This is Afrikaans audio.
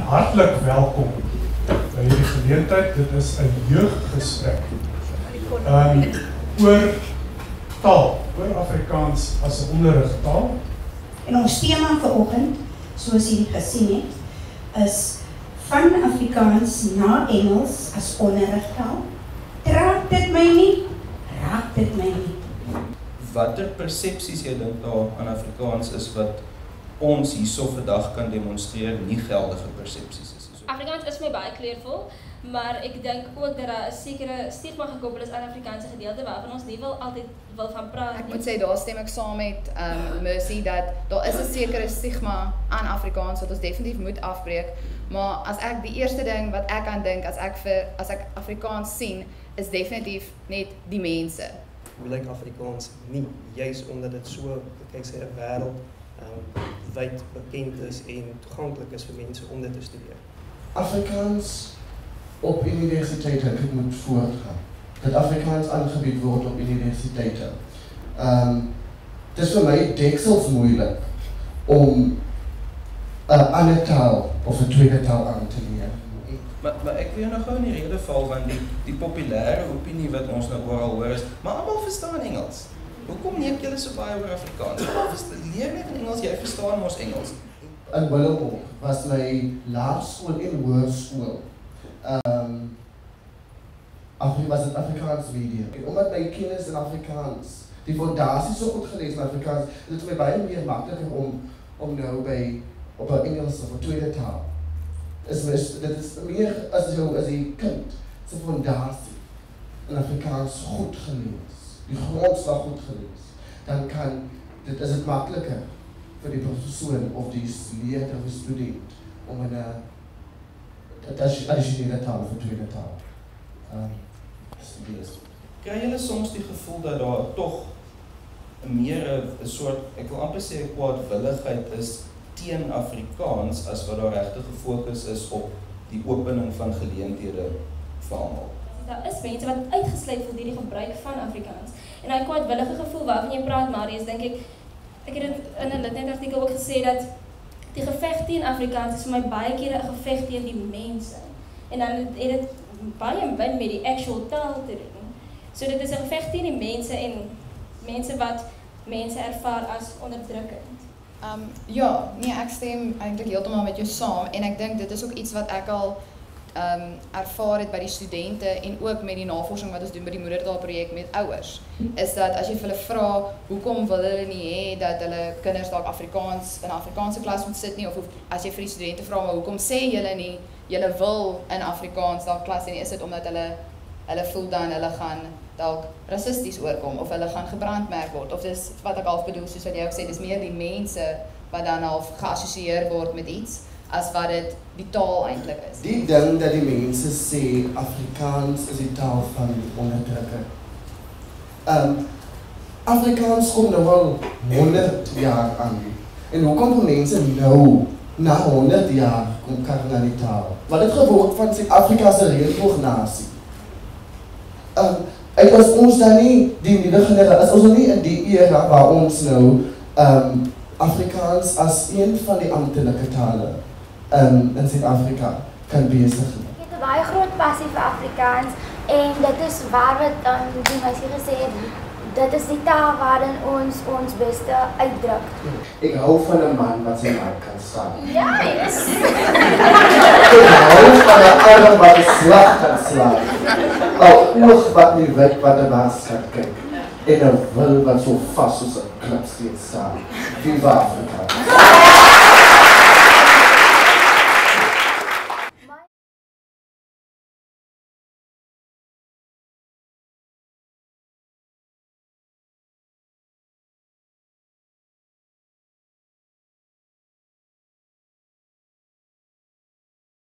hartlik welkom by hierdie geleentheid. Dit is 'n jeuggesprek oor taal, oor Afrikaans as 'n onderrigtaal. En ons tema vanoggend, soos julle gesien het, is van Afrikaans na Engels as onderrigtaal. Raak dit my nie? Raak dit my nie? Watter persepsies jy dink daar aan Afrikaans is wat ons hierso vandag kan demonstreer nie geldige persepsies is? Afrikaans is my baie kleurvol, maar ek dink ook dat daar 'n sekere stigma gekoppel is aan Afrikaanse gedeelte waarvan ons nie altyd wil van praat nie. Ek moet sê, daar stem ek saam met Mercy, dat daar is 'n sekere stigma aan Afrikaans wat ons definitief moet afbreek, maar as ek die eerste ding wat ek aan dink as ek Afrikaans sien, is definitief net die mense. Hoe lyk Afrikaans nie, juis omdat dit so, ek sê, 'n wêreld wyd bekend is en toeganklik is vir mense om dit te studeer. Afrikaans op universiteite moet voortgaan. Dat Afrikaans aangebied word op universiteite. Het is vir my deksels moeilik om 'n ander taal of 'n tweede taal aan te leer. Maar ek wil nou gou in die rede val van die populêre opinie wat ons nou oral hoor is, maar almal verstaan Engels. Hoekom neem julle so baie oor Afrikaans? Leer net in Engels, jy verstaan mos Engels. In Willowpoort was my laerskool en hoërskool. Was het Afrikaans medium. En omdat my kennis in Afrikaans, die fondasie so goed gelees in Afrikaans, is dit vir my baie meer makliker om nou op 'n Engels of 'n tweede taal. Dit is meer as die kind se fondasie in Afrikaans goed gelees, die grondslag goed gelees, dan is dit makliker vir die persoon of die leerder of die student om 'n addisionele taal of 'n tweede taal te lees. Kry julle soms die gevoel dat daar tog meer 'n soort, ek wil amper sê 'n kwaadwilligheid is teen Afrikaans as wat daar regtig gefokus is op die opening van geleenthede vir almal? Daar is mense wat uitgesluit word deur die gebruik van Afrikaans. En daai kwaadwillige gevoel waarvan jy praat, Marius, dink ek het dit in 'n Litnet artikel ook gesê dat die geveg teen Afrikaans is vir my baie keer 'n geveg teen die mense. En dan het dit baie min met die actual taal te doen. So dit is 'n geveg teen die mense en mense wat mense ervaar as onderdrukkend. Ja, nee, ek stem eintlik heeltemal met jou saam en ek dink dit is ook iets wat ek al ervaar het by die studente en ook met die navorsing wat ons doen by die moedertaalprojek met ouers, is dat as jy vir hulle vra, hoekom wil hulle nie hê dat hulle kinders dalk Afrikaans in 'n Afrikaanse klas moet sit nie, of as jy vir die studente vra, maar hoekom sê julle nie, julle wil in Afrikaans dalk klas en is dit omdat hulle voel dan hulle gaan dalk rassisties oorkom, of hulle gaan gebrandmerk word, of dis wat ek half bedoel, soos wat jy ook sê, dis meer die mense wat dan half geassosieer word met iets, as wat dit die taal eintlik is. Die ding dat die mense sê Afrikaans is die taal van die onderdrukker. Afrikaans kom nou al 100 jaar aan. En hoekom kom mense nou, na 100 jaar, kom kyk na die taal? Wat het geword van Suid-Afrika se reënboognasie? As ons dan nie die nuwe generasie, as ons nie in die era waar ons nou Afrikaans as een van die amptelike tale in Suid-Afrika kan besig. Ek het 'n baie groot passie vir Afrikaans en dit is waar wat die meisie gesê het, dit is die taal waarin ons beste uitdruk. Ek hou van 'n man wat sy man kan staan. Yes! Ek hou van 'n arm wat 'n slag kan slaan. 'n oog wat nie weet wat 'n mens kan kyk. En 'n wil wat so vas soos 'n klipsteen staan. Viva Afrika!